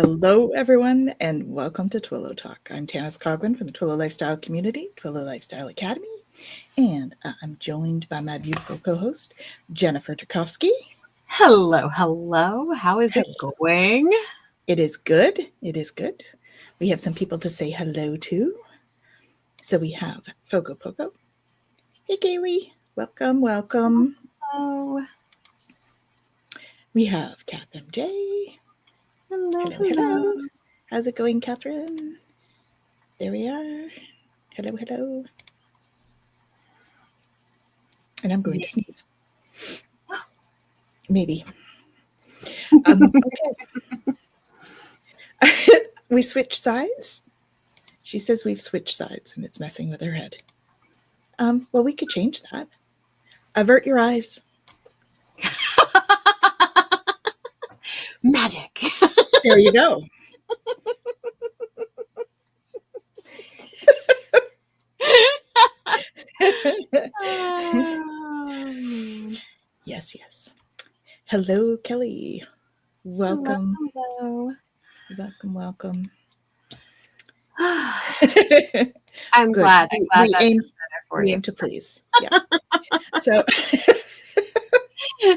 Hello, everyone, and welcome to Twillow Talk. I'm Tanys Coughlan from the Twillow Lifestyle Community, Twillow Lifestyle Academy, and I'm joined by my beautiful co-host, Jennifer Jurkofsky. Hello, hello. How is it going? It is good. It is good. We have some people to say hello to. So we have Fogo Poco. Hey, Kaylee. Welcome, welcome. Hello. We have Kath MJ. Hello, hello. How's it going, Catherine? There we are. Hello, hello. And I'm going to sneeze. Maybe. Okay. We switched sides. She says we've switched sides and it's messing with her head. Well, we could change that. Avert your eyes. Magic. There you go. Yes, yes. Hello, Kelly. Welcome. Hello. Welcome. I'm glad. We aim to please. Yeah.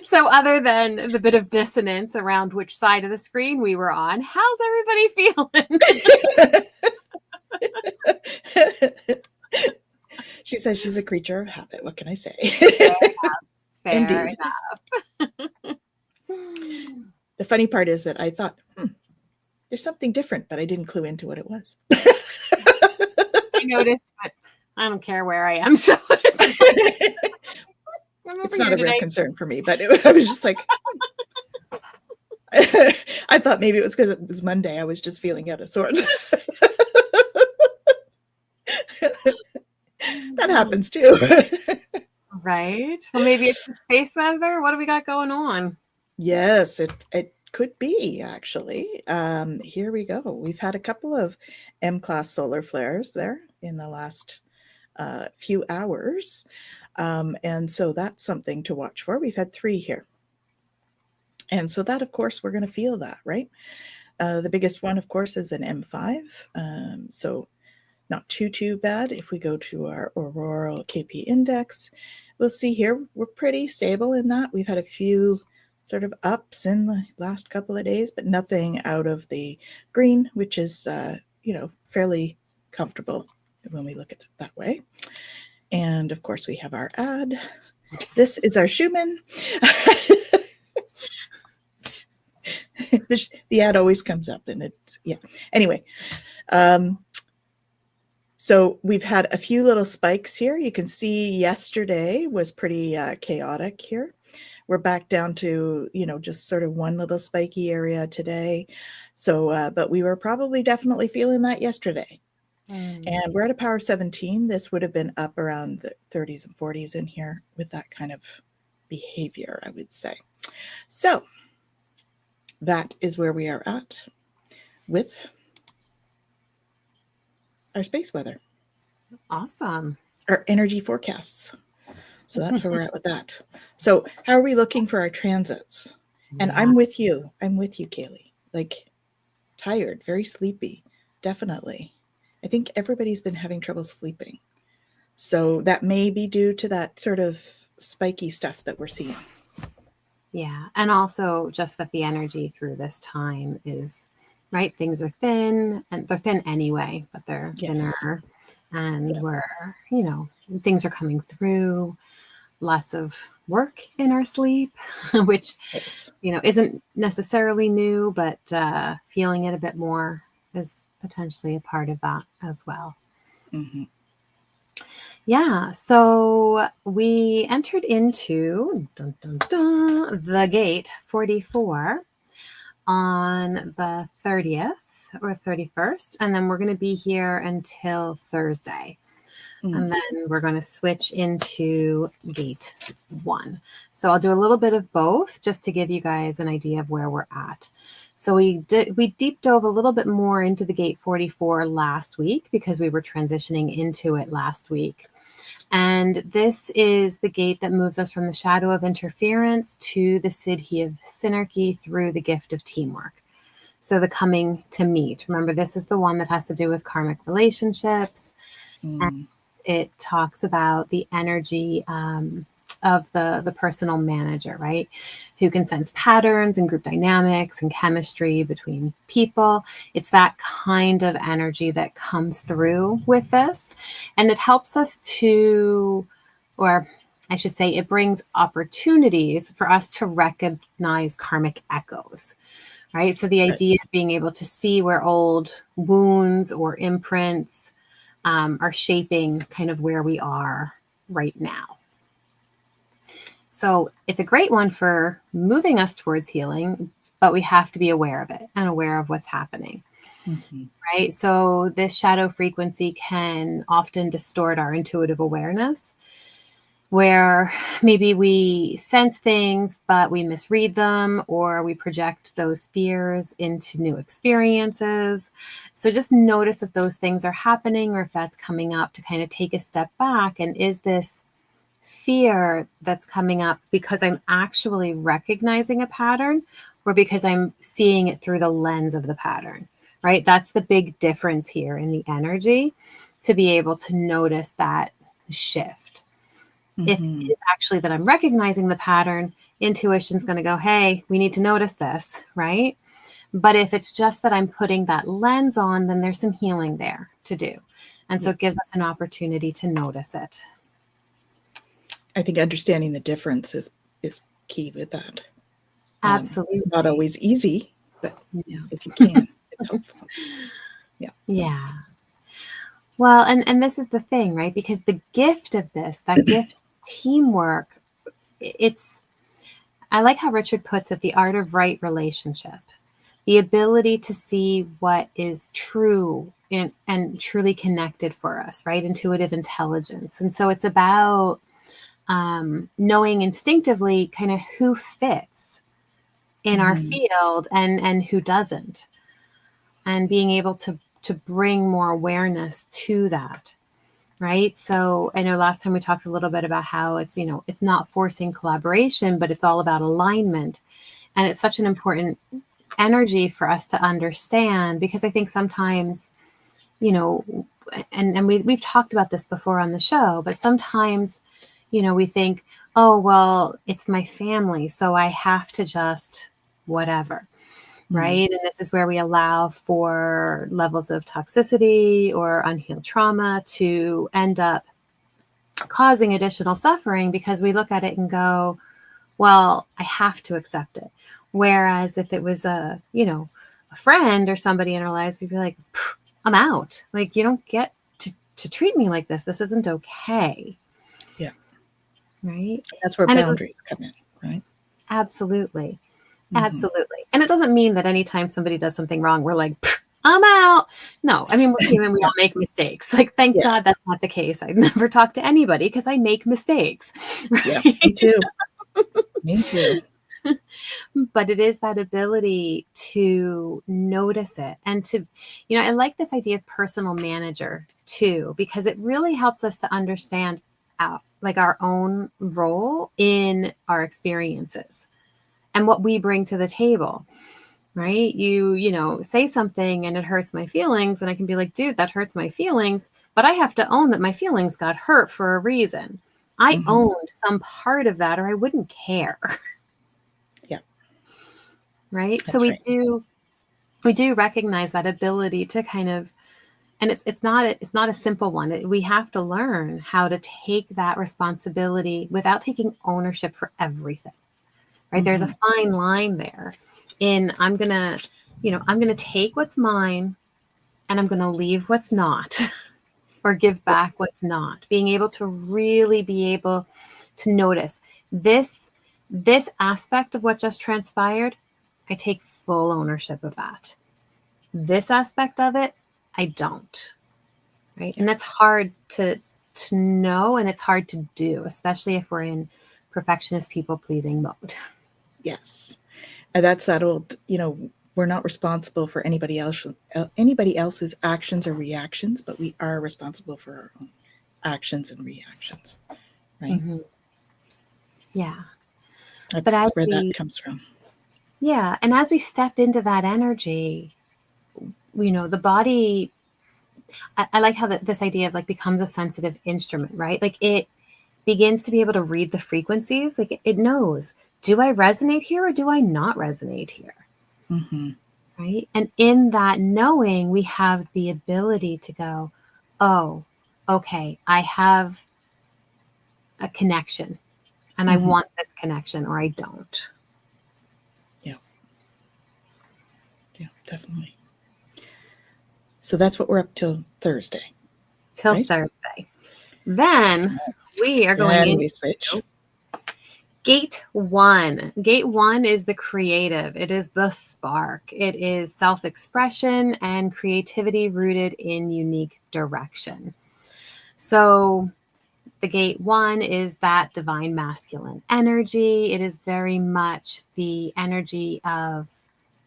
So other than the bit of dissonance around which side of the screen we were on, how's everybody feeling? She says she's a creature of habit. What can I say? Fair enough. The funny part is that I thought, there's something different, but I didn't clue into what it was. I noticed, but I don't care where I am. So it's not a real concern for me, but I was just like, I thought maybe it was because it was Monday. I was just feeling out of sorts. That happens too. Right. Well, maybe it's the space weather. What do we got going on? Yes, it could be, actually. Here we go. We've had a couple of M-class solar flares there in the last few hours. And so that's something to watch for. We've had 3 here. And so that, of course, we're going to feel that, right? The biggest one, of course, is an M5. So not too bad. If we go to our auroral KP index, we'll see here we're pretty stable in that. We've had a few sort of ups in the last couple of days, but nothing out of the green, which is, fairly comfortable when we look at it that way. And of course, we have our ad. This is our Schumann. The ad always comes up, and it's, yeah. Anyway, so we've had a few little spikes here. You can see yesterday was pretty chaotic here. We're back down to, just sort of one little spiky area today. So, but we were probably definitely feeling that yesterday. And we're at a power 17. This would have been up around the 30s and 40s in here with that kind of behavior, I would say. So that is where we are at with our space weather. Awesome. Our energy forecasts. So that's where we're at with that. So how are we looking for our transits? And I'm with you. I'm with you, Kaylee. Like, tired, very sleepy, definitely. I think everybody's been having trouble sleeping. So that may be due to that sort of spiky stuff that we're seeing. Yeah. And also just that the energy through this time is, right, things are thin, and they're thin anyway, but they're thinner. And we're, things are coming through. Lots of work in our sleep, which, isn't necessarily new, but feeling it a bit more is potentially a part of that as well. Mm-hmm. Yeah. So we entered into the gate 44 on the 30th or 31st, and then we're going to be here until Thursday. And then we're going to switch into gate 1. So I'll do a little bit of both just to give you guys an idea of where we're at. So we deep dove a little bit more into the gate 44 last week because we were transitioning into it last week. And this is the gate that moves us from the shadow of interference to the Siddhi of synarchy through the gift of teamwork. So the coming to meet. Remember, this is the one that has to do with karmic relationships. And it talks about the energy of the personal manager, right? Who can sense patterns and group dynamics and chemistry between people. It's that kind of energy that comes through with this. And it helps us to, or I should say, it brings opportunities for us to recognize karmic echoes, right? So the idea of being able to see where old wounds or imprints are shaping kind of where we are right now. So it's a great one for moving us towards healing, but we have to be aware of it and aware of what's happening. Right? So this shadow frequency can often distort our intuitive awareness, where maybe we sense things, but we misread them, or we project those fears into new experiences. So just notice if those things are happening or if that's coming up, to kind of take a step back. And is this fear that's coming up because I'm actually recognizing a pattern, or because I'm seeing it through the lens of the pattern, right? That's the big difference here in the energy, to be able to notice that shift. If it is actually that I'm recognizing the pattern, intuition's going to go, hey, we need to notice this, right? But if it's just that I'm putting that lens on, then there's some healing there to do. And so it gives us an opportunity to notice it. I think understanding the difference is key with that. Absolutely. Not always easy, but if you can, it's helpful. Yeah. Well, and this is the thing, right? Because the gift of this, that gift, teamwork, I like how Richard puts it, the art of right relationship, the ability to see what is true and truly connected for us, right? Intuitive intelligence. And so it's about knowing instinctively kind of who fits in our field and who doesn't, and being able to bring more awareness to that, right? So I know last time we talked a little bit about how it's, it's not forcing collaboration, but it's all about alignment. And it's such an important energy for us to understand, because I think sometimes, and we've talked about this before on the show, but sometimes, we think, oh, well, it's my family, so I have to just whatever. Right. And this is where we allow for levels of toxicity or unhealed trauma to end up causing additional suffering, because we look at it and go, well, I have to accept it. Whereas if it was a friend or somebody in our lives, we'd be like, I'm out. Like, you don't get to treat me like this. This isn't okay. Yeah. Right. That's where boundaries come in, right? Absolutely. Absolutely. And it doesn't mean that anytime somebody does something wrong, we're like, I'm out. No, I mean, we're human. We all make mistakes. Like, thank God that's not the case. I never talk to anybody because I make mistakes. Right? Yeah, me too. Me too. But it is that ability to notice it and to, I like this idea of personal manager too, because it really helps us to understand our own role in our experiences and what we bring to the table, right? You say something and it hurts my feelings, and I can be like, dude, that hurts my feelings, but I have to own that my feelings got hurt for a reason. I owned some part of that, or I wouldn't care. Yeah. Right. That's so right. we do recognize that ability to kind of, and it's not a simple one. We have to learn how to take that responsibility without taking ownership for everything. Right. There's a fine line there in I'm going to take what's mine and I'm going to leave what's not or give back what's not. Being able to really be able to notice this aspect of what just transpired. I take full ownership of that. This aspect of it, I don't. Right. And that's hard to know, and it's hard to do, especially if we're in perfectionist people pleasing mode. Yes. And that's that old, we're not responsible for anybody else's actions or reactions, but we are responsible for our own actions and reactions. Right. Yeah. That's where that comes from. Yeah. And as we step into that energy, the body, I like how this idea of like becomes a sensitive instrument, right? Like it begins to be able to read the frequencies. Like it knows, do I resonate here or do I not resonate here? Mm-hmm. Right. And in that knowing, we have the ability to go, oh, okay, I have a connection and I Mm-hmm. want this connection or I don't. Yeah. Yeah, definitely. So that's what we're up till Thursday. Till Right? Thursday. Then we are going Then into we switch. Gate 1. Gate 1 is the creative. It is the spark. It is self-expression and creativity rooted in unique direction. So the gate 1 is that divine masculine energy. It is very much the energy of,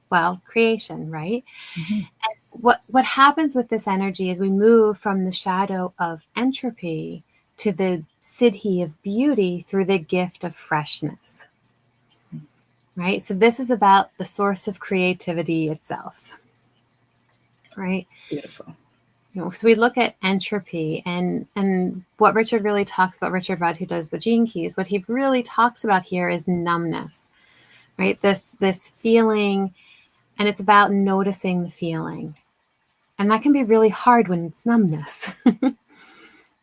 well, creation, right? Mm-hmm. What happens with this energy is we move from the shadow of entropy to the siddhi of beauty through the gift of freshness. Right? So this is about the source of creativity itself. Right? Beautiful. So we look at entropy and what Richard really talks about, Richard Rudd, who does the gene keys, what he really talks about here is numbness. Right? This feeling, and it's about noticing the feeling. And that can be really hard when it's numbness.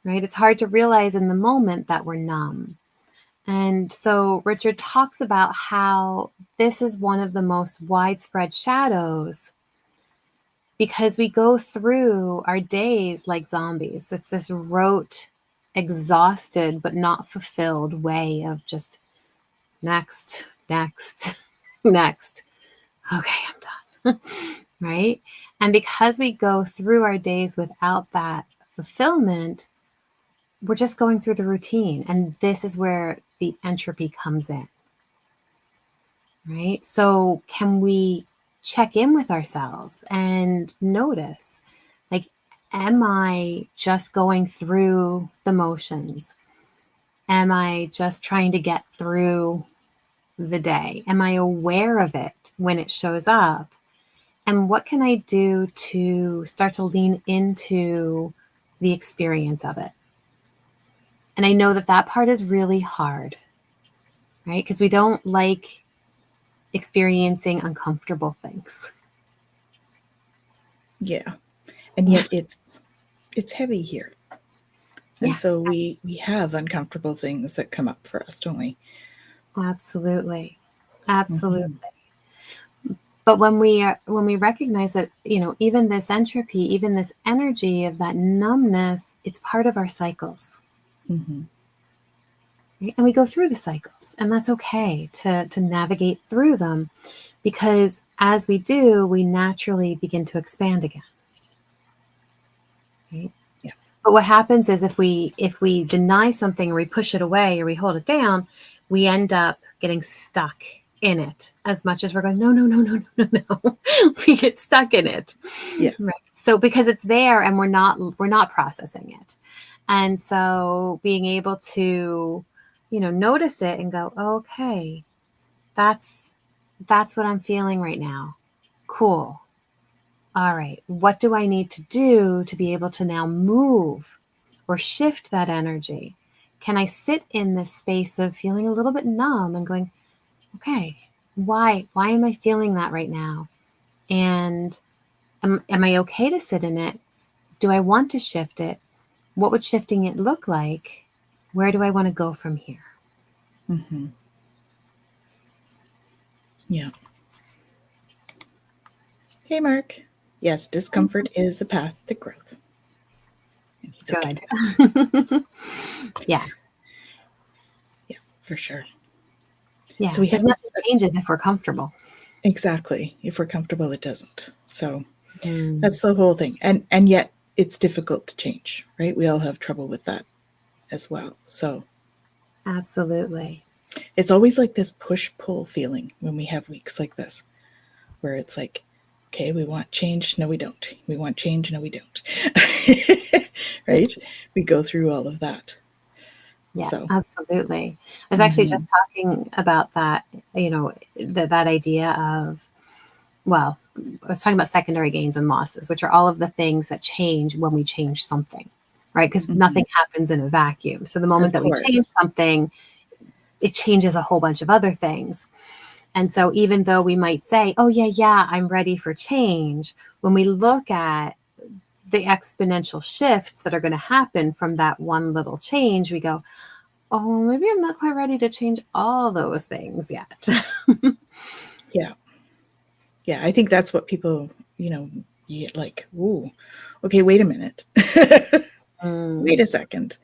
Right? It's hard to realize in the moment that we're numb. And so Richard talks about how this is one of the most widespread shadows because we go through our days like zombies. It's this rote, exhausted, but not fulfilled way of just next, next, next. Okay, I'm done. Right? And because we go through our days without that fulfillment, we're just going through the routine. And this is where the entropy comes in. Right? So can we check in with ourselves and notice, like, am I just going through the motions? Am I just trying to get through the day? Am I aware of it when it shows up? And what can I do to start to lean into the experience of it? And I know that that part is really hard, right? Because we don't like experiencing uncomfortable things. Yeah. And yet it's heavy here. And Yeah. so we have uncomfortable things that come up for us, don't we? Absolutely. Absolutely. Mm-hmm. But when we recognize that, even this entropy, even this energy of that numbness, it's part of our cycles. Mm-hmm. Right? And we go through the cycles, and that's okay to navigate through them, because as we do, we naturally begin to expand again. Right? Yeah. But what happens is if we deny something or we push it away or we hold it down, we end up getting stuck in it as much as we're going, no. We get stuck in it. Yeah. Right. So because it's there and we're not processing it. And so being able to, notice it and go, okay, that's what I'm feeling right now. Cool. All right. What do I need to do to be able to now move or shift that energy? Can I sit in this space of feeling a little bit numb and going, okay, why am I feeling that right now? And am I okay to sit in it? Do I want to shift it? What would shifting it look like? Where do I want to go from here? Mm-hmm. Yeah. Hey, Mark. Yes, discomfort is the path to growth. And he's okay. Good. Yeah. Yeah, for sure. Yeah. So we because have nothing changes if we're comfortable. Exactly. If we're comfortable, it doesn't. So that's the whole thing. And yet it's difficult to change, right? We all have trouble with that as well. So Absolutely. it's always like this push-pull feeling when we have weeks like this, where it's like, okay, we want change. No, we don't. We want change. No, we don't. Right? We go through all of that. Yeah, So, absolutely. I was actually just talking about that, that idea of, well, I was talking about secondary gains and losses, which are all of the things that change when we change something, right? Because nothing happens in a vacuum. So the moment that we change something, it changes a whole bunch of other things. And so even though we might say, oh, yeah, I'm ready for change, when we look at the exponential shifts that are going to happen from that one little change, we go, oh, maybe I'm not quite ready to change all those things yet. yeah. Yeah. I think that's what people, like, ooh, okay, wait a minute. Wait a second.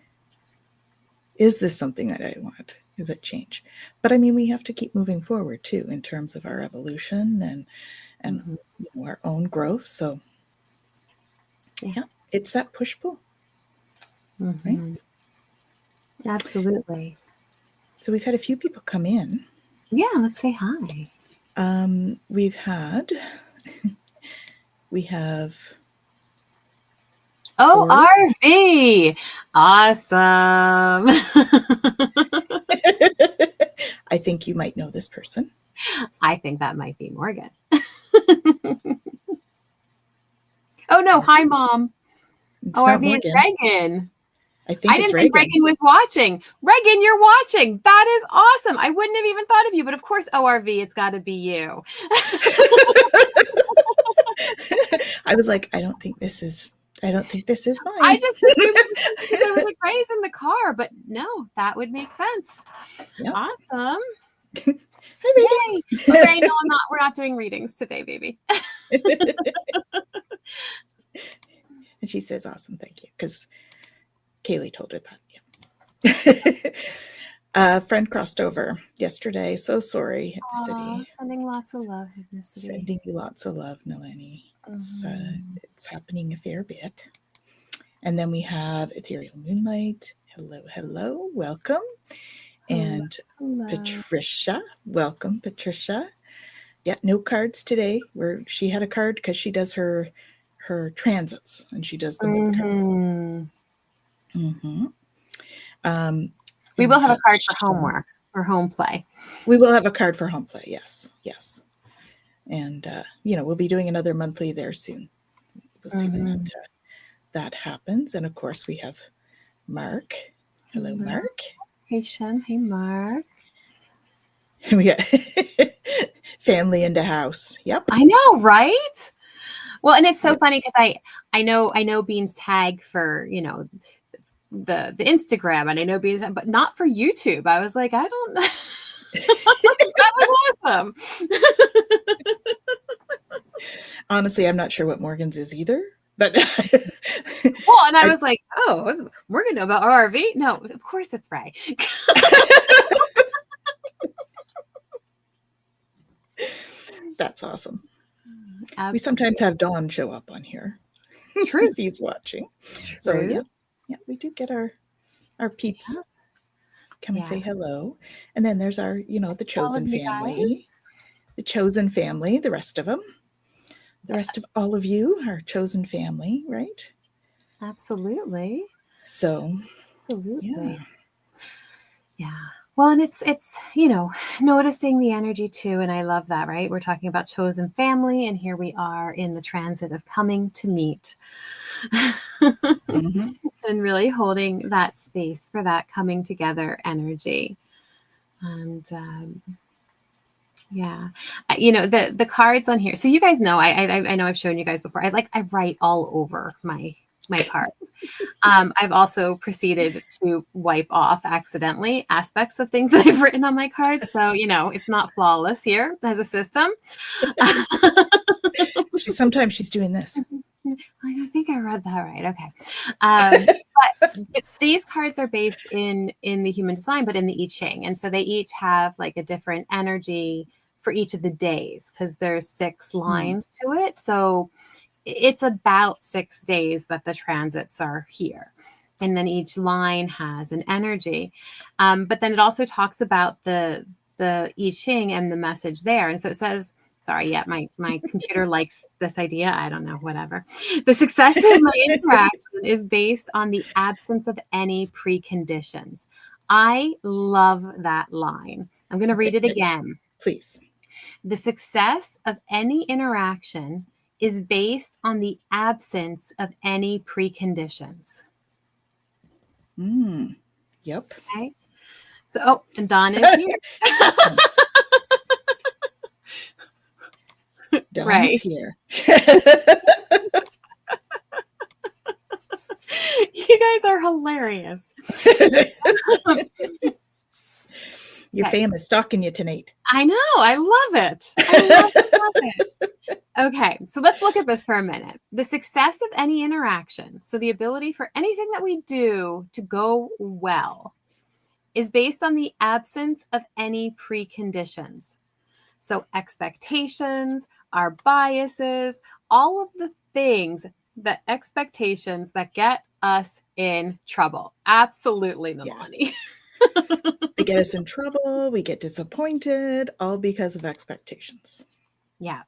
Is this something that I want? Is it change? But I mean, we have to keep moving forward too, in terms of our evolution and our own growth. So yeah, it's that push-pull, right? Absolutely. So we've had a few people come in. Yeah, let's say hi. We have. Oh, RV. Awesome. I think you might know this person. I think that might be Morgan. Oh no, hi Mom. It's not RV is Morgan. Reagan. I didn't think Reagan was watching. Reagan, you're watching. That is awesome. I wouldn't have even thought of you, but of course, ORV, it's got to be you. I was like, I don't think this is mine. I just assumed there was a Grace in the car, but no, that would make sense. Yep. Awesome. Hi, Reagan. Yay. Okay, no, we're not doing readings today, baby. And she says, awesome, thank you. Because Kaylee told her that. Yeah. Friend crossed over yesterday. So sorry, Hypnicity. Sending lots of love, Hypnicity. Sending you lots of love, Nalini. It's happening a fair bit. And then we have Ethereal Moonlight. Hello, welcome. And Patricia, welcome, Patricia. Yeah, no cards today. She had a card because she does her transits, and she does them with the cards. We will have a card for homework or home play. We will have a card for home play. Yes. And we'll be doing another monthly there soon. We'll see when that happens. And of course, we have Mark. Hello, Mark. Hey, Shem. Hey, Mark. We got family in the house. Yep. I know, right? Well, and it's so funny because I know Bean's tag for, the Instagram, and I know Bean's, but not for YouTube. I was like, I don't know. That was awesome. Honestly, I'm not sure what Morgan's is either. But well, and I was like, oh, Morgan know about ORV? No, of course it's Ray. That's awesome. Absolutely. We sometimes have Dawn show up on here. True. If he's watching. True. So yeah, we do get our peeps come and say hello. And then there's our, the chosen family. The chosen family, the rest of them. The rest of all of you are chosen family, right? Absolutely. So absolutely. Yeah. Well, and it's noticing the energy too, and I love that, right? We're talking about chosen family, and here we are in the transit of coming to meet. And really holding that space for that coming together energy. And the cards on here. So you guys know, I know I've shown you guys before. I write all over my cards. I've also proceeded to wipe off accidentally aspects of things that I've written on my cards. So, it's not flawless here as a system. Sometimes she's doing this. I think I read that right. Okay. But these cards are based in the human design, but in the I Ching. And so they each have like a different energy for each of the days because there's 6 lines to it. So it's about 6 days that the transits are here. And then each line has an energy. But then it also talks about the I Ching and the message there. And so it says, sorry, my computer likes this idea. I don't know, whatever. The success of my interaction is based on the absence of any preconditions. I love that line. I'm going to read it again. Please. The success of any interaction is based on the absence of any preconditions. Yep. Okay. So, and Dawn is here. Dawn Right. is here. You guys are hilarious. Your fam is stalking you tonight. I know. I love it. I love it. Okay, so let's look at this for a minute. The success of any interaction, so the ability for anything that we do to go well, is based on the absence of any preconditions. So expectations, our biases, all of the things, the expectations that get us in trouble. Absolutely, Nalani. Yes. They get us in trouble. We get disappointed, all because of expectations. Yeah.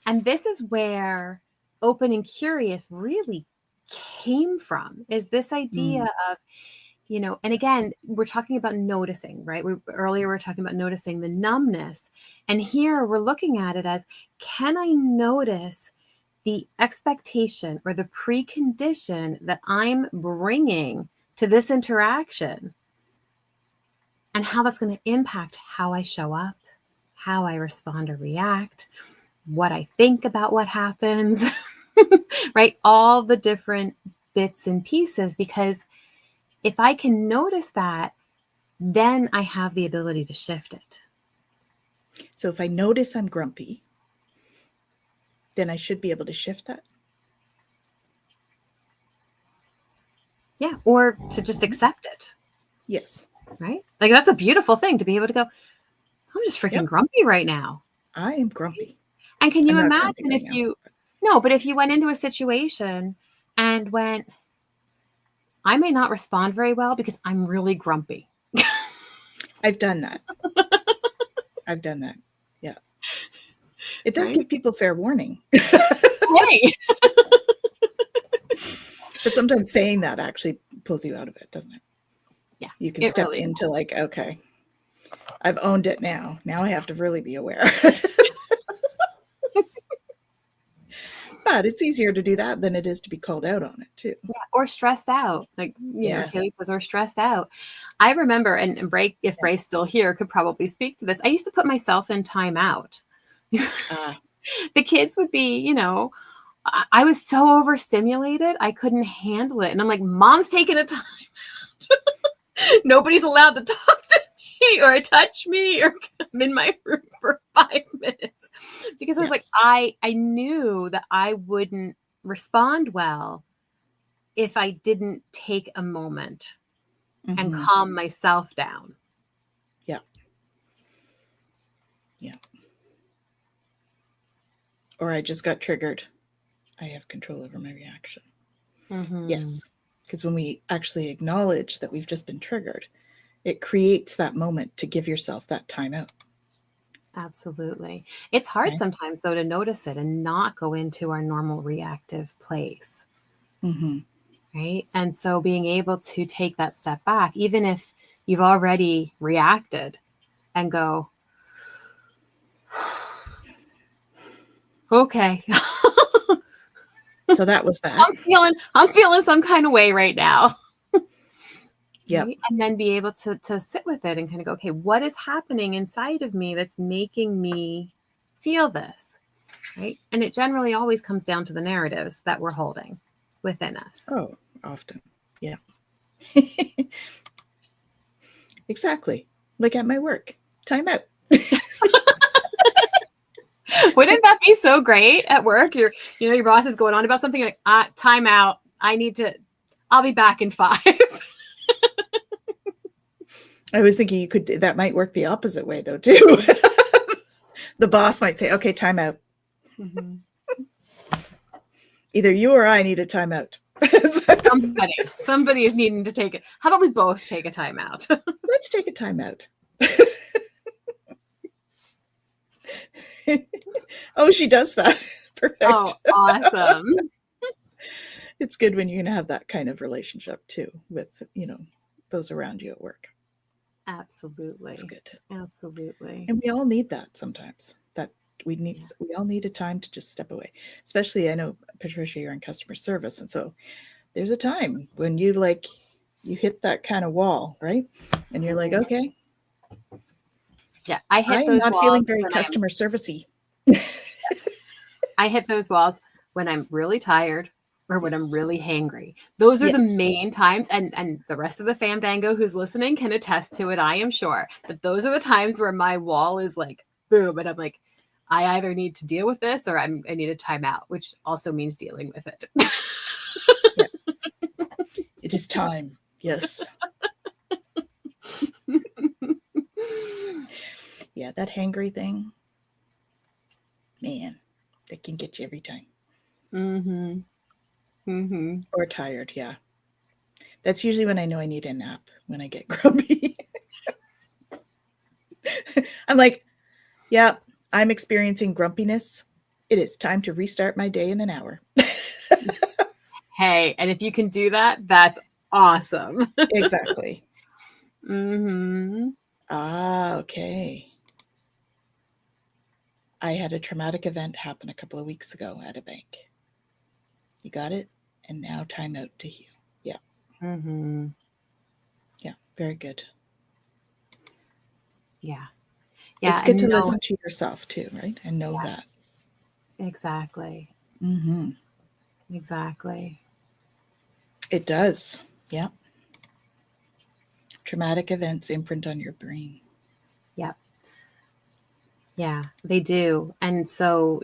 And this is where open and curious really came from, is this idea of, you know, and again, we're talking about noticing, right? Earlier we were talking about noticing the numbness. And here we're looking at it as, can I notice the expectation or the precondition that I'm bringing to this interaction and how that's going to impact how I show up, how I respond or react, what I think about what happens, right? All the different bits and pieces, because if I can notice that, then I have the ability to shift it. So if I notice I'm grumpy, then I should be able to shift that. Yeah. Or to just accept it. Yes. Right? Like, that's a beautiful thing to be able to go, I'm just freaking grumpy right now. I am grumpy. And can you I'm imagine if if you went into a situation and went, I may not respond very well because I'm really grumpy. I've done that. I've done that. Yeah. It does give people fair warning. Hey. But sometimes saying that actually pulls you out of it, doesn't it? Yeah. You can step really into like, okay, I've owned it now. Now I have to really be aware. But it's easier to do that than it is to be called out on it too. Yeah, or stressed out. Like, you know, Kaylee says, or stressed out. I remember, and Bray, if Bray's still here, could probably speak to this. I used to put myself in timeout. The kids would be, you know, I was so overstimulated, I couldn't handle it. And I'm like, Mom's taking a timeout. Nobody's allowed to talk to me or touch me or come in my room for 5 minutes. Because I was like, I knew that I wouldn't respond well if I didn't take a moment and calm myself down. Yeah. Yeah. Or I just got triggered. I have control over my reaction. Yes. Because when we actually acknowledge that we've just been triggered, it creates that moment to give yourself that time out. Absolutely. It's hard sometimes, though, to notice it and not go into our normal reactive place. Right? And so being able to take that step back, even if you've already reacted, and go, okay. So that was that. I'm feeling some kind of way right now. Yeah. Right? And then be able to sit with it and kind of go, okay, what is happening inside of me that's making me feel this? Right. And it generally always comes down to the narratives that we're holding within us. Oh, often. Yeah. Exactly. Like at my work. Time out. Wouldn't that be so great at work? Your boss is going on about something, like, time out. I'll be back in 5. I was thinking that might work the opposite way though, too. The boss might say, okay, time out. Either you or I need a timeout. Somebody is needing to take it. How about we both take a timeout? Let's take a timeout. Oh, she does that. Perfect. Oh, awesome. It's good when you can have that kind of relationship too with, those around you at work. Absolutely. It's good. Absolutely. And we all need that sometimes. That we all need a time to just step away. Especially, I know, Patricia, you're in customer service, and so there's a time when you hit that kind of wall, right? And you're like, okay, yeah, I hit I'm those not walls feeling very when customer servicey. I hit those walls when I'm really tired or when I'm really hangry. Those are the main times, and the rest of the famdango who's listening can attest to it, I am sure. But those are the times where my wall is like, boom, and I'm like, I either need to deal with this or I need a timeout, which also means dealing with it. Yes. It is time. Yes. Yeah, that hangry thing, man, that can get you every time. Mm-hmm. Mm-hmm. Or tired, yeah. That's usually when I know I need a nap, when I get grumpy. I'm like, yeah, I'm experiencing grumpiness. It is time to restart my day in an hour. Hey, and if you can do that, that's awesome. Exactly. Mm-hmm. Ah, okay. I had a traumatic event happen a couple of weeks ago at a bank. You got it? And now time out to heal. Yeah. Mm-hmm. Yeah, very good. Yeah. Yeah. It's good to listen to yourself too, right? And know that. Exactly. Mm-hmm. Exactly. It does. Yeah. Traumatic events imprint on your brain. Yep. Yeah, they do. And so,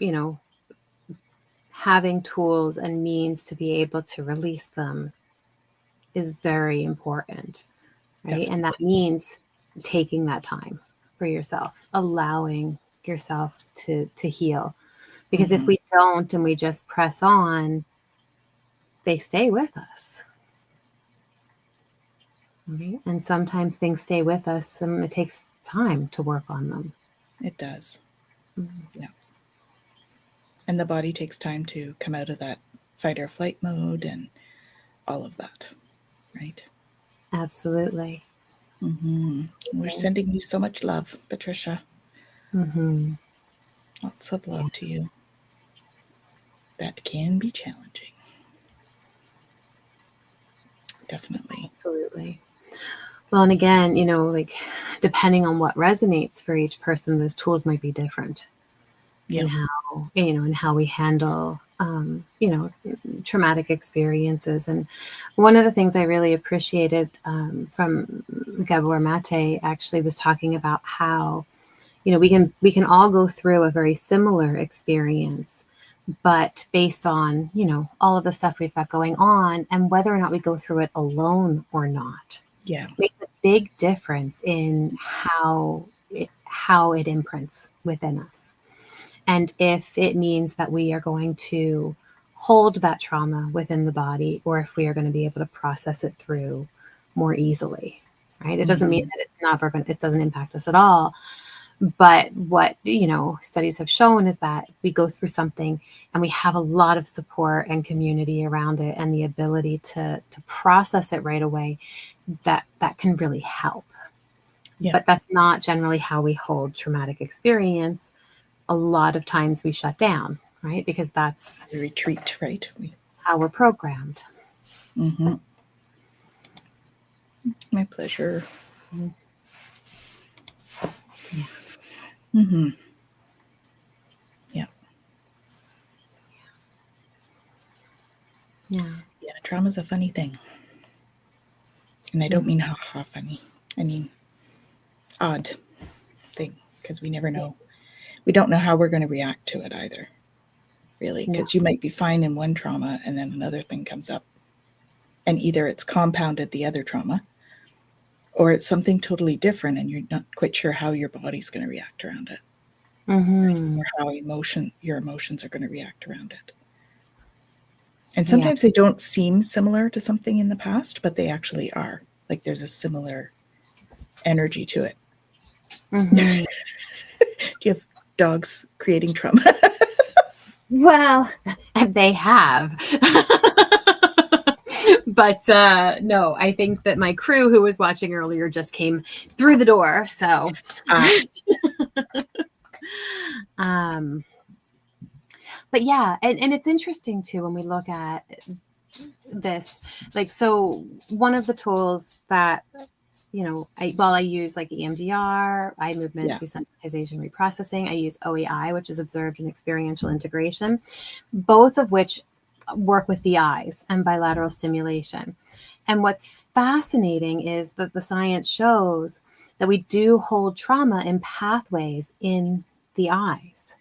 having tools and means to be able to release them is very important, right? Definitely. And that means taking that time for yourself, allowing yourself to heal. Because if we don't and we just press on, they stay with us. Right? And sometimes things stay with us and it takes time to work on them. It does. Yeah. And the body takes time to come out of that fight or flight mode and all of that, right? Absolutely. Mm-hmm. We're sending you so much love, Patricia. Mm-hmm. Lots of love to you. That can be challenging. Definitely. Absolutely. Well, and again, depending on what resonates for each person, those tools might be different. Yeah. And how we handle, traumatic experiences. And one of the things I really appreciated from Gabor Mate actually was talking about how, we can all go through a very similar experience, but based on, all of the stuff we've got going on and whether or not we go through it alone or not. Yeah. Makes a big difference in how it imprints within us. And if it means that we are going to hold that trauma within the body, or if we are going to be able to process it through more easily, right? It doesn't mean that it doesn't impact us at all. But what, studies have shown is that we go through something and we have a lot of support and community around it and the ability to process it right away, that can really help. Yeah. But that's not generally how we hold traumatic experience. A lot of times we shut down, right? Because that's we retreat, right? How we're programmed. Mm-hmm. My pleasure. Mm-hmm. Mm-hmm. Yeah. Yeah. Yeah. Trauma's a funny thing. And I don't mean ha-ha funny. I mean odd thing, because we never know. We don't know how we're going to react to it either, really, because you might be fine in one trauma and then another thing comes up. And either it's compounded the other trauma or it's something totally different and you're not quite sure how your body's going to react around it. Mm-hmm. Or how your emotions are going to react around it. And sometimes they don't seem similar to something in the past, but they actually are. Like there's a similar energy to it. Mm-hmm. Do you have dogs creating trauma? Well, they have. But no, I think that my crew who was watching earlier just came through the door. So, um, but yeah, and it's interesting too when we look at this, like, so one of the tools that, you know, I use like EMDR, eye movement desensitization reprocessing. I use OEI, which is observed and experiential integration, both of which work with the eyes and bilateral stimulation. And what's fascinating is that the science shows that we do hold trauma in pathways in the eyes.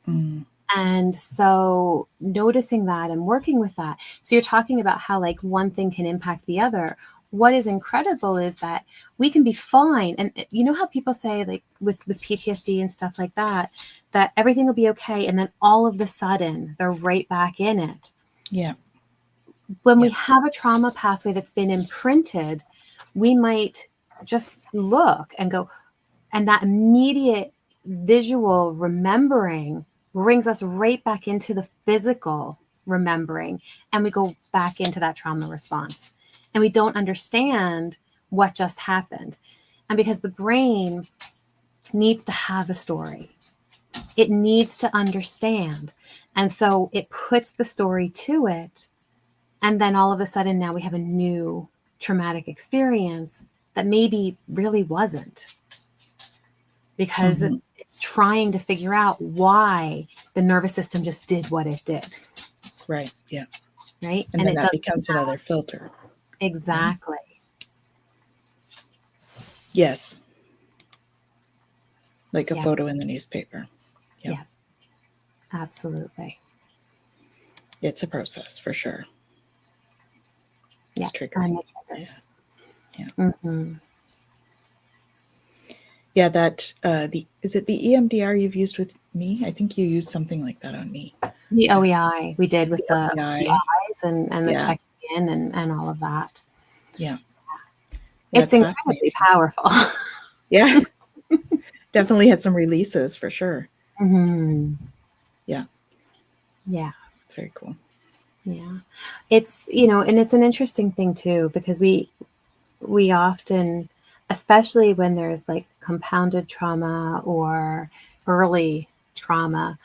Mm. And so noticing that and working with that. So you're talking about how like one thing can impact the other. What is incredible is that we can be fine. And you know how people say like with PTSD and stuff like that everything will be okay. And then all of the sudden they're right back in it. Yeah. When we have a trauma pathway that's been imprinted, we might just look and go, and that immediate visual remembering brings us right back into the physical remembering, and we go back into that trauma response. And we don't understand what just happened. And because the brain needs to have a story, it needs to understand. And so it puts the story to it. And then all of a sudden now we have a new traumatic experience that maybe really wasn't. Because it's trying to figure out why the nervous system just did what it did. Right. Yeah. Right. And then that becomes another filter. Exactly. Yes. Like a photo in the newspaper. Yeah. Absolutely. It's a process for sure. It's triggering. Yeah. Mm-hmm. Yeah, that is it the EMDR you've used with me? I think you used something like that on me. The OEI we did with the eyes and the checking in and all of that. Yeah. It's incredibly powerful. Yeah. Definitely had some releases for sure. Mm-hmm. Yeah. Yeah. It's very cool. Yeah. It's, you know, and it's an interesting thing too, because we often, especially when there's like compounded trauma or early trauma,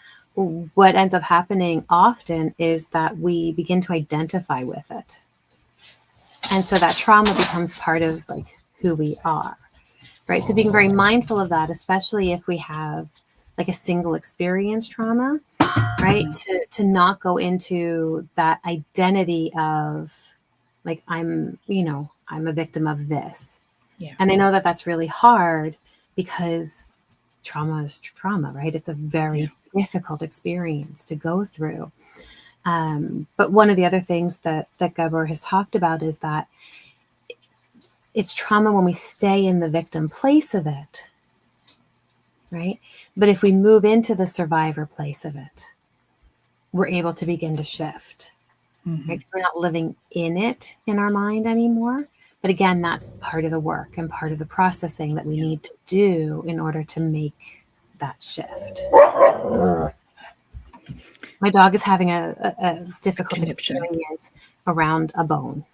what ends up happening often is that we begin to identify with it. And so that trauma becomes part of like who we are, right? So being very mindful of that, especially if we have like a single experience trauma, right? To not go into that identity of like, I'm a victim of this. Yeah. And I know that that's really hard because trauma is trauma, right? It's a very difficult experience to go through. But one of the other things that Gabor has talked about is that it's trauma when we stay in the victim place of it, right? But if we move into the survivor place of it, we're able to begin to shift, right? 'Cause we're not living in it in our mind anymore. But again, that's part of the work and part of the processing that we need to do in order to make that shift. My dog is having a difficult experience around a bone.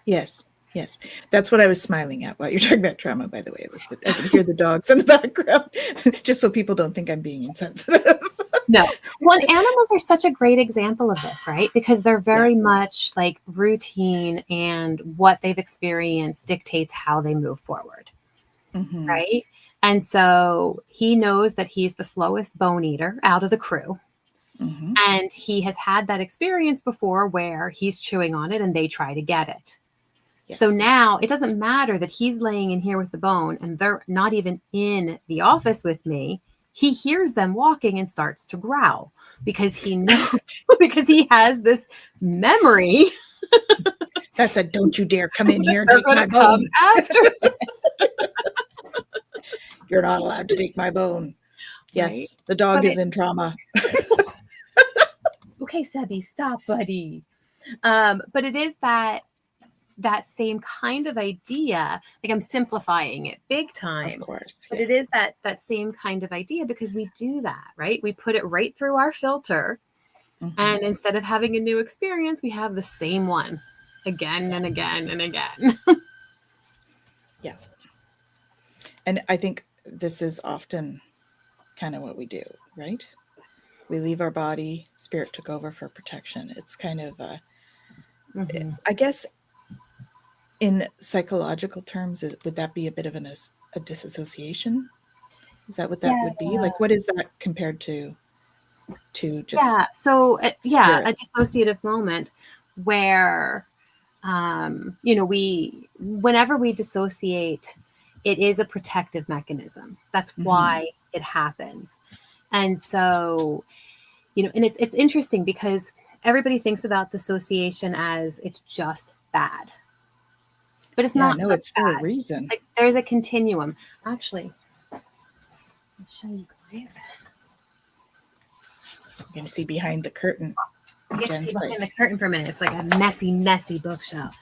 Yes. Yes. That's what I was smiling at while you're talking about trauma, by the way. It was I could hear the dogs in the background, just so people don't think I'm being insensitive. No. Well, animals are such a great example of this, right? Because they're very much like routine, and what they've experienced dictates how they move forward, right? And so he knows that he's the slowest bone eater out of the crew. And he has had that experience before where he's chewing on it and they try to get it. Yes. So now it doesn't matter that he's laying in here with the bone and they're not even in the office with me. He hears them walking and starts to growl because he knows, because he has this memory. That's a don't you dare come in here and take my bone. After You're not allowed to take my bone. Yes, right? The dog is in trauma. Okay, Sebby, stop, buddy. But it is that same kind of idea. Like, I'm simplifying it big time. Of course. But it is that same kind of idea, because we do that, right? We put it right through our filter. And instead of having a new experience, we have the same one. again and again and again. Yeah. And I think this is often kind of what we do, right? We leave our body, spirit took over for protection. It's kind of, Mm-hmm. I guess, in psychological terms, would that be a bit of a disassociation? Is that what that Yeah. would be? Like, what is that compared to just Yeah. So, spirit? a dissociative moment where, whenever we dissociate, it is a protective mechanism. That's why it happens. And so, and it's interesting because everybody thinks about dissociation as it's just bad, but it's not. No, it's for a reason. Like, there's a continuum. Actually, I'll show you guys. I'm going to see behind the curtain. Get to see behind the curtain for a minute. It's like a messy, messy bookshelf.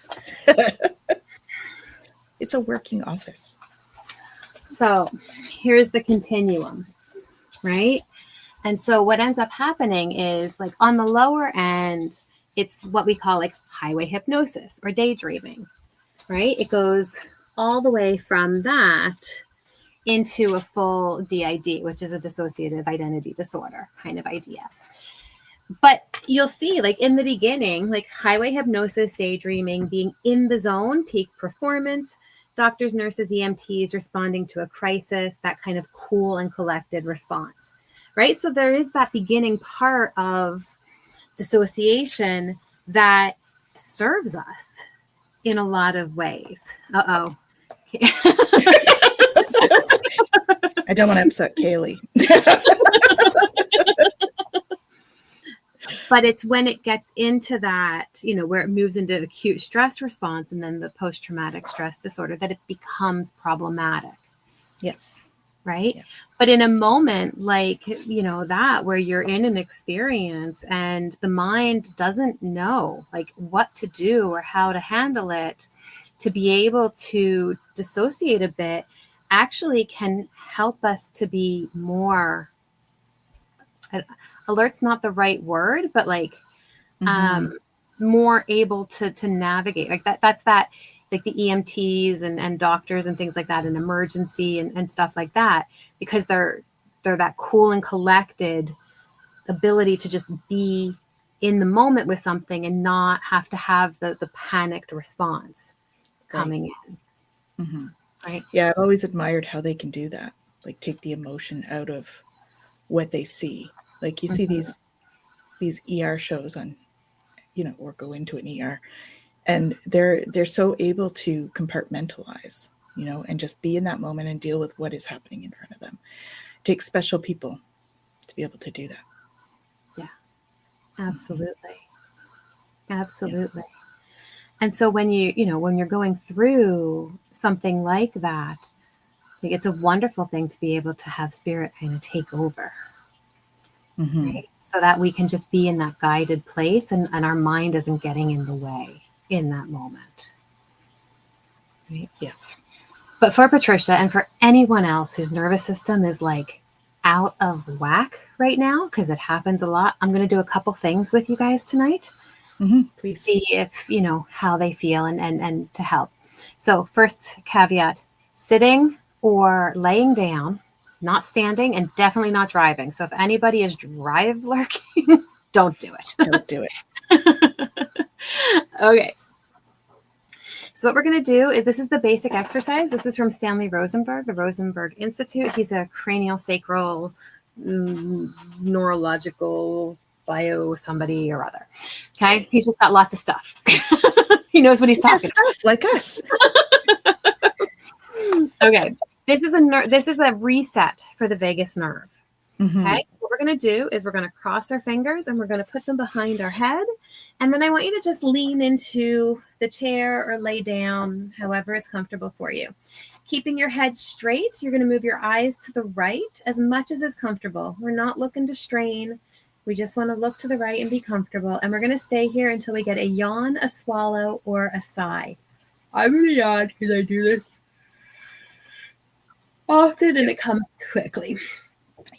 It's a working office. So here's the continuum, right? And so what ends up happening is, like, on the lower end, it's what we call like highway hypnosis or daydreaming, right? It goes all the way from that into a full DID, which is a dissociative identity disorder kind of idea. But you'll see, like, in the beginning, like highway hypnosis, daydreaming, being in the zone, peak performance, doctors, nurses, EMTs responding to a crisis, that kind of cool and collected response, right? So there is that beginning part of dissociation that serves us in a lot of ways. Uh-oh. I don't want to upset Kaylee. But it's when it gets into that, where it moves into acute stress response and then the post-traumatic stress disorder, that it becomes problematic. Yeah. Right. Yeah. But in a moment like, that where you're in an experience and the mind doesn't know like what to do or how to handle it, to be able to dissociate a bit actually can help us to be more, alert's not the right word, but like more able to navigate like that. That's that, like the EMTs and doctors and things like that in emergency and stuff like that, because they're that cool and collected ability to just be in the moment with something and not have to have the panicked response coming in. Right. Yeah, I've always admired how they can do that, like take the emotion out of what they see. Like you see these ER shows on, or go into an ER, and they're so able to compartmentalize, and just be in that moment and deal with what is happening in front of them. It takes special people to be able to do that. Yeah, absolutely. Absolutely. Yeah. And so when when you're going through something like that, like, it's a wonderful thing to be able to have spirit kind of take over. Right? So that we can just be in that guided place and our mind isn't getting in the way in that moment. Right? Yeah. But for Patricia and for anyone else whose nervous system is like out of whack right now, because it happens a lot, I'm going to do a couple things with you guys tonight to see if, how they feel and to help. So first caveat, sitting or laying down, not standing, and definitely not driving. So if anybody is drive lurking, don't do it. Don't do it. Okay. So what we're going to do is, this is the basic exercise. This is from Stanley Rosenberg, the Rosenberg Institute. He's a cranial sacral neurological bio somebody or other. Okay. He's just got lots of stuff. He knows what he's talking about. Stuff like us. Okay. This is a reset for the vagus nerve. Okay. What we're going to do is we're going to cross our fingers and we're going to put them behind our head. And then I want you to just lean into the chair or lay down, however is comfortable for you. Keeping your head straight, you're going to move your eyes to the right as much as is comfortable. We're not looking to strain. We just want to look to the right and be comfortable. And we're going to stay here until we get a yawn, a swallow, or a sigh. I'm going to yawn because I do this often and it comes quickly.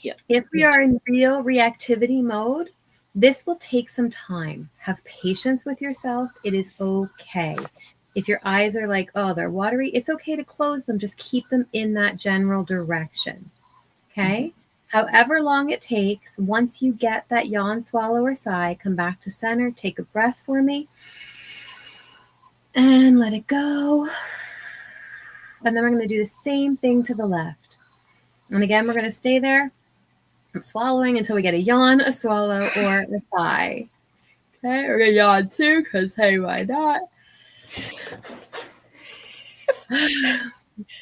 Yeah. If we are in real reactivity mode, This will take some time. Have patience with yourself. It is okay. If your eyes are like, oh, they're watery, it's okay to close them. Just keep them in that general direction. Okay? However long it takes, once you get that yawn, swallow, or sigh, come back to center, take a breath for me, and let it go. And then we're going to do the same thing to the left. And again, we're going to stay there. I'm swallowing until we get a yawn, a swallow, or a sigh. Okay, we're going to yawn too, because hey, why not?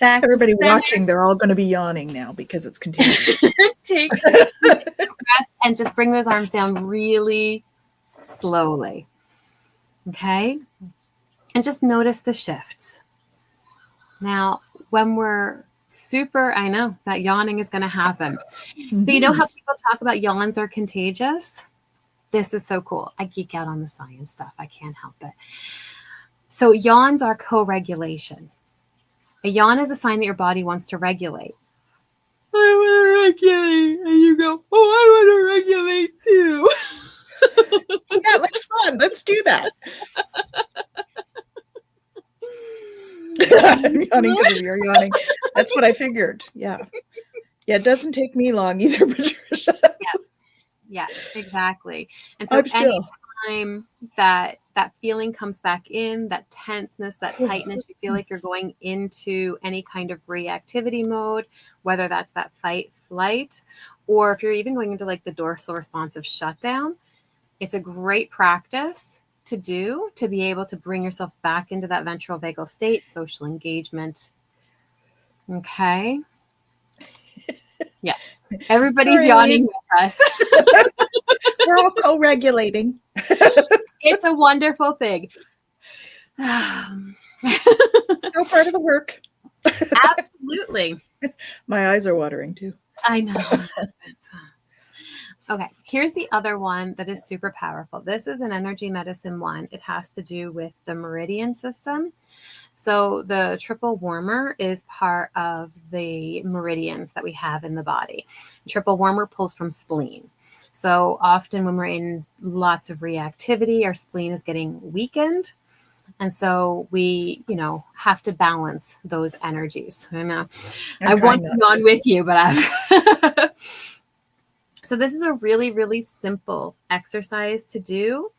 Back Everybody watching, they're all going to be yawning now because it's contagious. Take a breath and just bring those arms down really slowly. Okay? And just notice the shifts. Now, when we're super, I know that yawning is going to happen. So you know how people talk about yawns are contagious? This is so cool. I geek out on the science stuff. I can't help it. So yawns are co-regulation. A yawn is a sign that your body wants to regulate. I want to regulate. And you go, oh, I want to regulate too. That looks fun. Let's do that. I'm yawning because you're yawning. That's what I figured. Yeah. Yeah, it doesn't take me long either, Patricia. Yeah, exactly. And so anytime that feeling comes back in, that tenseness, that tightness, you feel like you're going into any kind of reactivity mode, whether that's that fight, flight, or if you're even going into like the dorsal responsive shutdown, it's a great practice to do to be able to bring yourself back into that ventral vagal state, social engagement. Okay. Yes. Everybody's yawning with us. We're all co-regulating. It's a wonderful thing. So part of the work. Absolutely. My eyes are watering too. I know. Okay, here's the other one that is super powerful. This is an energy medicine one. It has to do with the meridian system. So the triple warmer is part of the meridians that we have in the body. Triple warmer pulls from spleen. So often when we're in lots of reactivity, our spleen is getting weakened. And so we, have to balance those energies. I know. I want to be on with you, but I'm... So this is a really, really simple exercise to do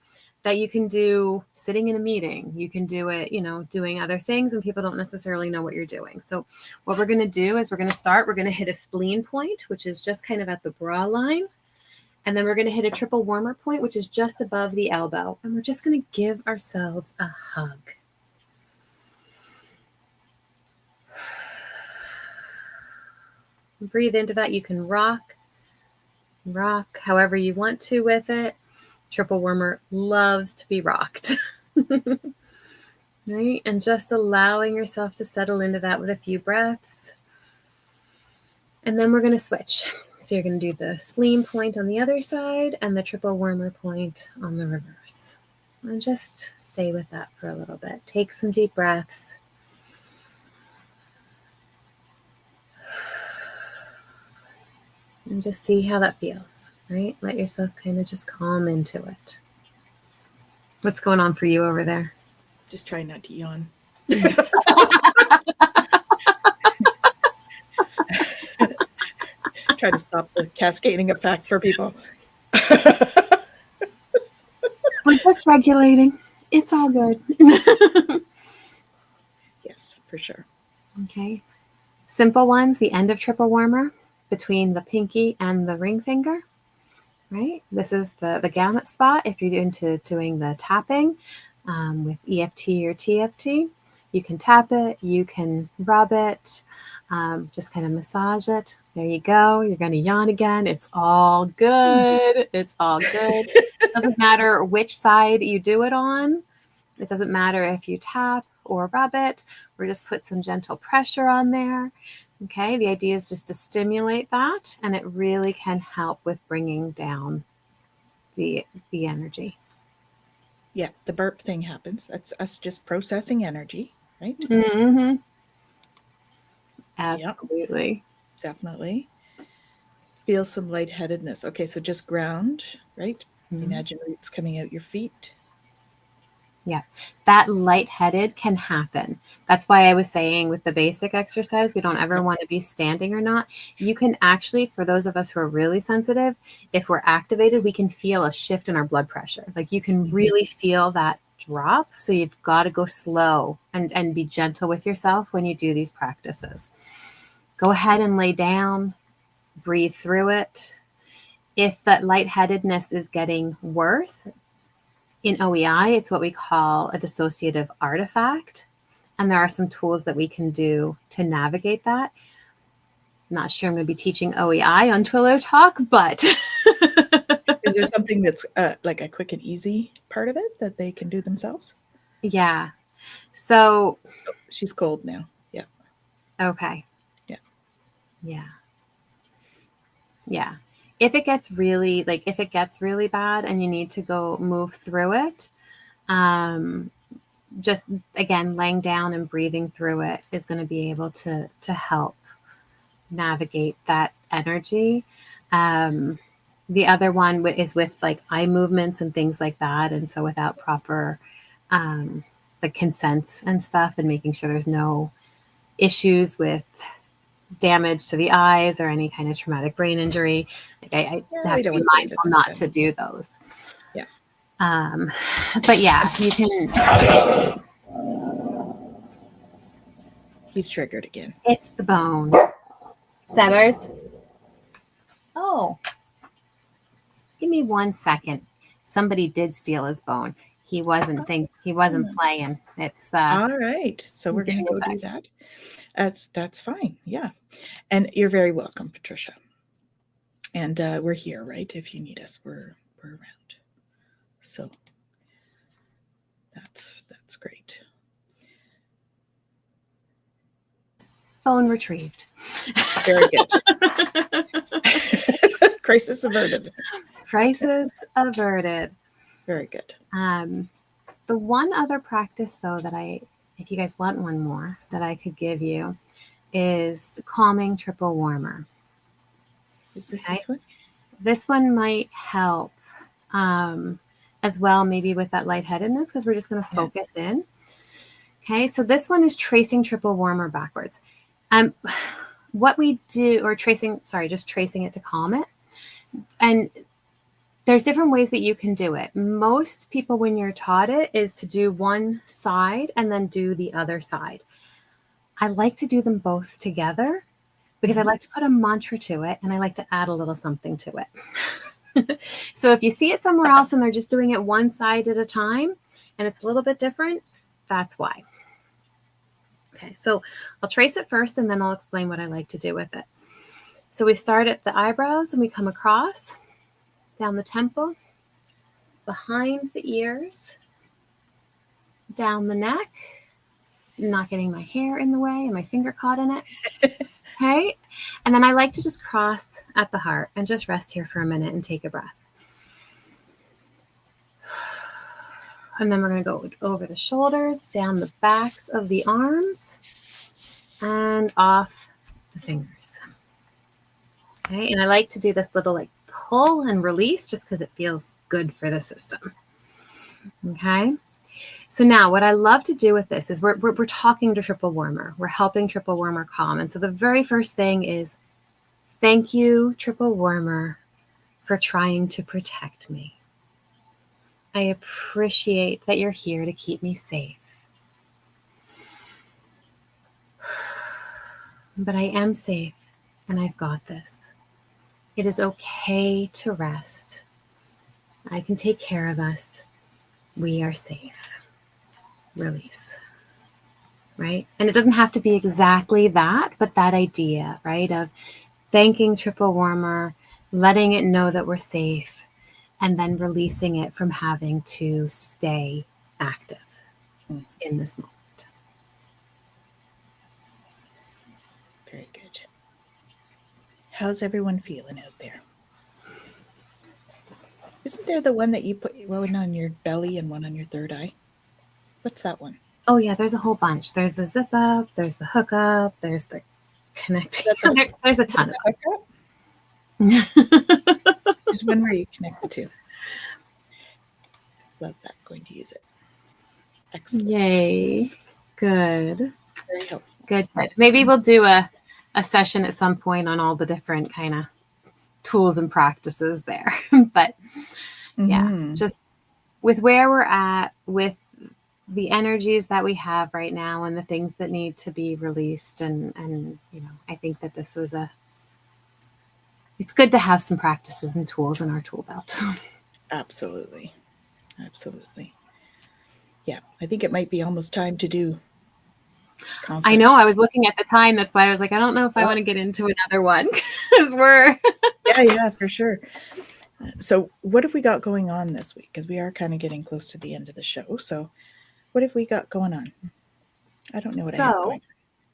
that you can do sitting in a meeting. You can do it, doing other things, and people don't necessarily know what you're doing. So what we're going to do is we're going to hit a spleen point, which is just kind of at the bra line. And then we're going to hit a triple warmer point, which is just above the elbow. And we're just going to give ourselves a hug. Breathe into that. You can rock however you want to with it. Triple warmer loves to be rocked. Right? And just allowing yourself to settle into that with a few breaths. And then we're going to switch. So you're going to do the spleen point on the other side and the triple warmer point on the reverse. And just stay with that for a little bit. Take some deep breaths. And just see how that feels, right? Let yourself kind of just calm into it. What's going on for you over there? Just try not to yawn. Try to stop the cascading effect for people. We're just regulating. It's all good. Yes, for sure. Okay. Simple ones, the end of triple warmer between the pinky and the ring finger, right? This is the gamut spot. If you're into doing the tapping with EFT or TFT, you can tap it, you can rub it, just kind of massage it. There you go. You're going to yawn again. It's all good. It's all good. It doesn't matter which side you do it on. It doesn't matter if you tap or rub it, or just put some gentle pressure on there. Okay, the idea is just to stimulate that, and it really can help with bringing down the energy. Yeah, the burp thing happens. That's us just processing energy, right? Mm-hmm. Absolutely. Yep, definitely. Feel some lightheadedness. Okay, so just ground, right? Imagine roots coming out your feet. Yeah, that lightheaded can happen. That's why I was saying with the basic exercise, we don't ever want to be standing or not. You can actually, for those of us who are really sensitive, if we're activated, we can feel a shift in our blood pressure. Like you can really feel that drop. So you've got to go slow and be gentle with yourself when you do these practices. Go ahead and lay down, breathe through it. If that lightheadedness is getting worse, in OEI, it's what we call a dissociative artifact. And there are some tools that we can do to navigate that. I'm not sure I'm going to be teaching OEI on Twillow Talk, but... Is there something that's like a quick and easy part of it that they can do themselves? Yeah. So... Oh, she's cold now. Yeah. Okay. Yeah. Yeah. Yeah. If it gets really bad and you need to go move through it, just again, laying down and breathing through it is going to be able to help navigate that energy. The other one is with like eye movements and things like that. And so without proper, the consents and stuff, and making sure there's no issues with damage to the eyes or any kind of traumatic brain injury. Like I have to be mindful not to do those. Yeah. But yeah, you can. He's triggered again. It's the bone. Severs. Oh, give me 1 second. Somebody did steal his bone. He wasn't playing. It's all right. So we're going to go do that. That's fine. Yeah. And you're very welcome, Patricia. And we're here, right? If you need us, we're around. So that's great. Bone retrieved. Very good. Crisis averted. Crisis averted. Very good. The one other practice, though, that if you guys want one more, that I could give you is calming triple warmer. Is this one? This one might help as well, maybe with that lightheadedness, because we're just going to focus in. Okay, so this one is tracing triple warmer backwards. What we do, or just tracing it to calm it. And there's different ways that you can do it. Most people, when you're taught it, is to do one side and then do the other side. I like to do them both together because I like to put a mantra to it and I like to add a little something to it. So if you see it somewhere else and they're just doing it one side at a time and it's a little bit different, that's why. Okay, so I'll trace it first and then I'll explain what I like to do with it. So we start at the eyebrows and we come across, down the temple, behind the ears, down the neck, not getting my hair in the way and my finger caught in it. Okay. And then I like to just cross at the heart and just rest here for a minute and take a breath. And then we're going to go over the shoulders, down the backs of the arms, and off the fingers. Okay. And I like to do this little like pull and release just because it feels good for the system. Okay. So now what I love to do with this is we're talking to triple warmer. We're helping triple warmer calm. And so the very first thing is, thank you, triple warmer, for trying to protect me. I appreciate that you're here to keep me safe. But I am safe and I've got this. It is okay to rest. I can take care of us. We are safe. Release. Right? And it doesn't have to be exactly that, but that idea, right? Of thanking triple warmer, letting it know that we're safe, and then releasing it from having to stay active in this moment. Very good. How's everyone feeling out there? Isn't there the one that you put one on your belly and one on your third eye? What's that one? Oh yeah, there's a whole bunch. There's the zip up, there's the hook up, there's the connecting. There's a ton of them. There's one where you connect the two. Love that. Going to use it. Excellent. Yay. Good. Very helpful. Good. Maybe we'll do a session at some point on all the different kind of tools and practices there. But yeah, just with where we're at, with the energies that we have right now and the things that need to be released. And I think that this was it's good to have some practices and tools in our tool belt. Absolutely. Absolutely. Yeah. I think it might be almost time to do conference. I know. I was looking at the time. That's why I was like, I don't know if I want to get into another one because we're. Yeah, for sure. So what have we got going on this week? Because we are kind of getting close to the end of the show. So what have we got going on? I don't know what I have going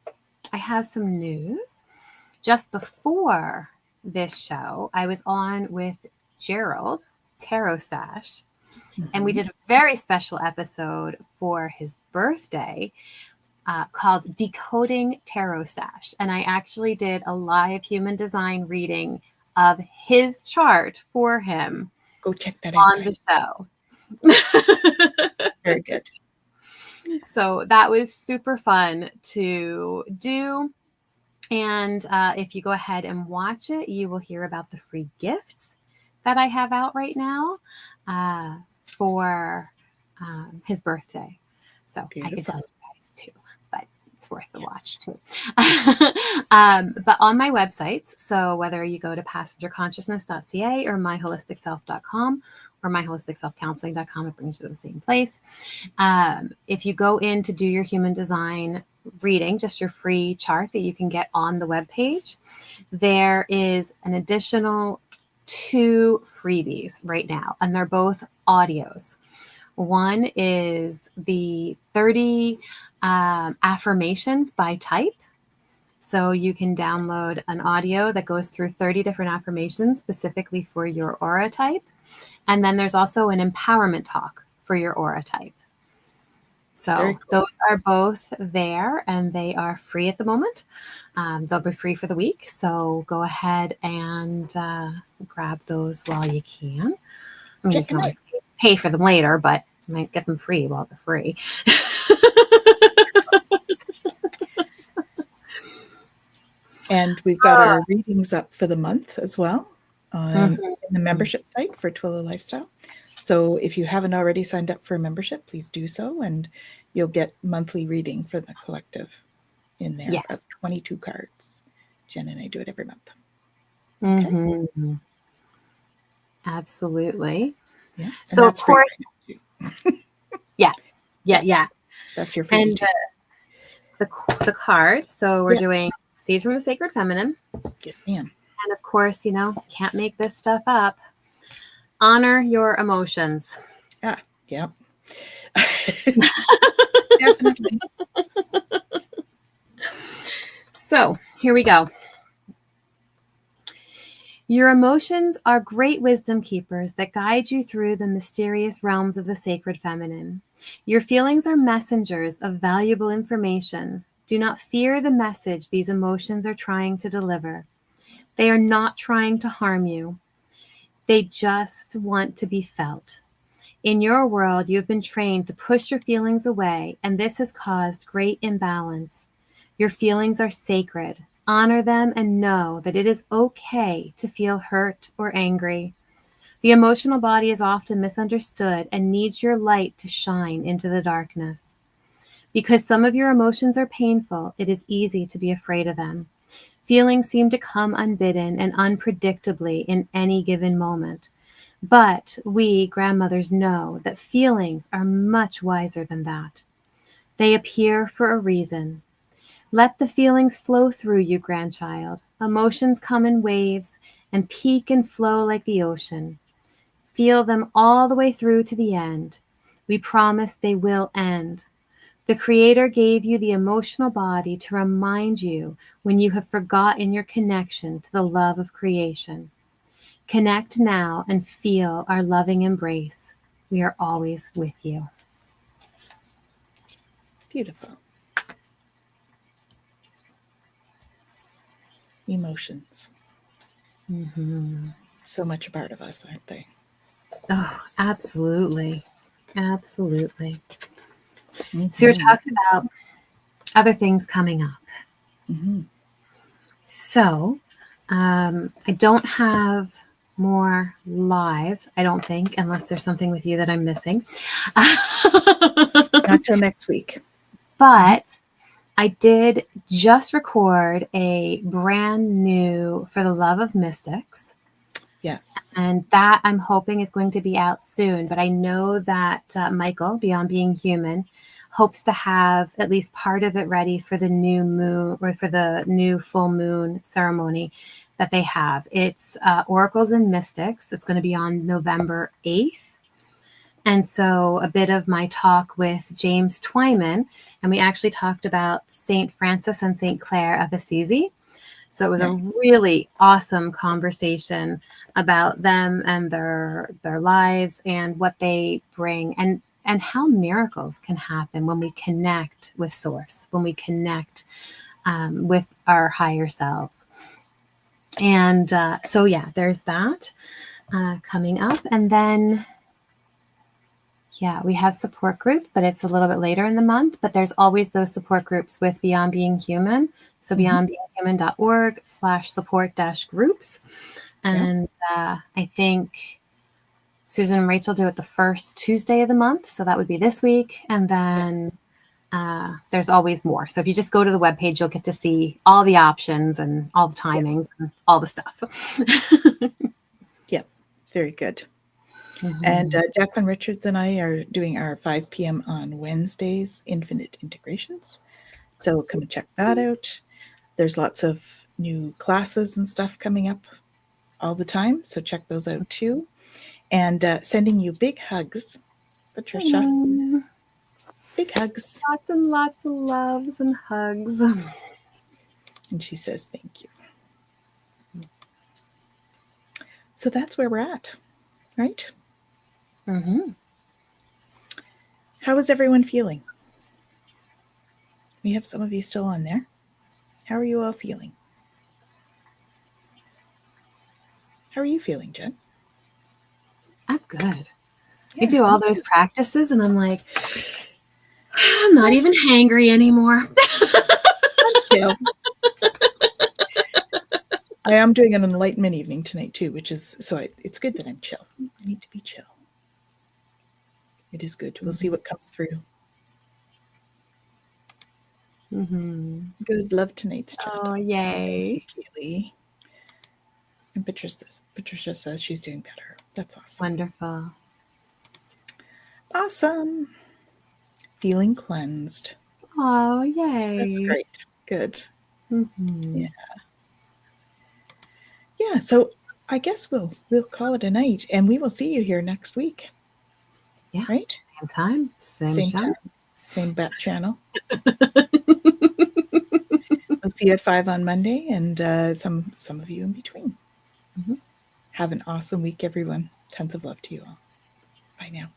on. I have some news. Just before this show, I was on with Gerald, Tarot Stash, and we did a very special episode for his birthday called Decoding Tarot Stash. And I actually did a live human design reading of his chart for him. Go check that out on the show. Very good. So that was super fun to do. And if you go ahead and watch it, you will hear about the free gifts that I have out right now for his birthday. So beautiful. I can tell you guys too, but it's worth the watch too. But on my websites, so whether you go to passengerconsciousness.ca or myholisticself.com or myholisticselfcounseling.com, it brings you to the same place. If you go in to do your human design reading, just your free chart that you can get on the webpage, there is an additional 2 freebies right now, and they're both audios. One is the 30 affirmations by type. So you can download an audio that goes through 30 different affirmations specifically for your aura type. And then there's also an empowerment talk for your aura type. So cool. Those are both there and they are free at the moment. They'll be free for the week. So go ahead and grab those while you can. I mean, you can always pay for them later, but you might get them free while they're free. And we've got our readings up for the month as well on the membership site for Twillow Lifestyle. So if you haven't already signed up for a membership, please do so, and you'll get monthly reading for the collective in there of 22 cards. Jen and I do it every month. Okay? Mm-hmm. Absolutely. Yeah. So of course, yeah. That's your favorite. And the card. So we're doing Seeds from the Sacred Feminine. Yes, ma'am. And of course, can't make this stuff up. Honor your emotions. Yeah. Definitely. So here we go. Your emotions are great wisdom keepers that guide you through the mysterious realms of the sacred feminine. Your feelings are messengers of valuable information. Do not fear the message these emotions are trying to deliver. They are not trying to harm you. They just want to be felt. In your world, you have been trained to push your feelings away, and this has caused great imbalance. Your feelings are sacred. Honor them and know that it is okay to feel hurt or angry. The emotional body is often misunderstood and needs your light to shine into the darkness. Because some of your emotions are painful, it is easy to be afraid of them. Feelings seem to come unbidden and unpredictably in any given moment. But we, grandmothers, know that feelings are much wiser than that. They appear for a reason. Let the feelings flow through you, grandchild. Emotions come in waves and peak and flow like the ocean. Feel them all the way through to the end. We promise they will end. The Creator gave you the emotional body to remind you when you have forgotten your connection to the love of creation. Connect now and feel our loving embrace. We are always with you. Beautiful. Emotions. So much a part of us, aren't they? Oh, absolutely. Absolutely. Mm-hmm. So you're talking about other things coming up. Mm-hmm. So I don't have more lives, I don't think, unless there's something with you that I'm missing. Not till next week. But I did just record a brand new For the Love of Mystics. Yes. And that I'm hoping is going to be out soon. But I know that Michael, Beyond Being Human, hopes to have at least part of it ready for the new moon or for the new full moon ceremony that they have. It's Oracles and Mystics. It's going to be on November 8th. And so a bit of my talk with James Twyman, and we actually talked about St. Francis and St. Clare of Assisi. So it was a really awesome conversation about them and their lives and what they bring and how miracles can happen when we connect with Source, when we connect with our higher selves. And so, yeah, there's that coming up. And then, yeah, we have support group, but it's a little bit later in the month. But there's always those support groups with Beyond Being Human. So beyondbeinghuman.org/support-groups. And I think Susan and Rachel do it the first Tuesday of the month. So that would be this week. And then there's always more. So if you just go to the webpage, you'll get to see all the options and all the timings and all the stuff. Yep. Very good. And Jacqueline Richards and I are doing our 5 p.m. on Wednesdays, Infinite Integrations. So come and check that out. There's lots of new classes and stuff coming up all the time. So check those out too. And sending you big hugs, Patricia. Big hugs. Lots and lots of loves and hugs. And she says, thank you. So that's where we're at, right? Mm-hmm. How is everyone feeling? We have some of you still on there. How are you all feeling? How are you feeling, Jen? I'm good. Yeah, I do all those practices and I'm like, I'm not even hangry anymore. Chill. I am doing an enlightenment evening tonight too, which is, it's good that I'm chill. I need to be chill. It is good. We'll see what comes through. Good. Love tonight's chat. Oh, yay. Thank you, Kaylee. And Patricia says she's doing better. That's awesome. Wonderful. Awesome. Feeling cleansed. Oh, yay. That's great. Good. Mm-hmm. Yeah. So I guess we'll call it a night, and we will see you here next week. Yeah. Right. Same time. Same time. Same bat channel. We'll see you at 5 on Monday, and some of you in between. Have an awesome week, everyone. Tons of love to you all. Bye now.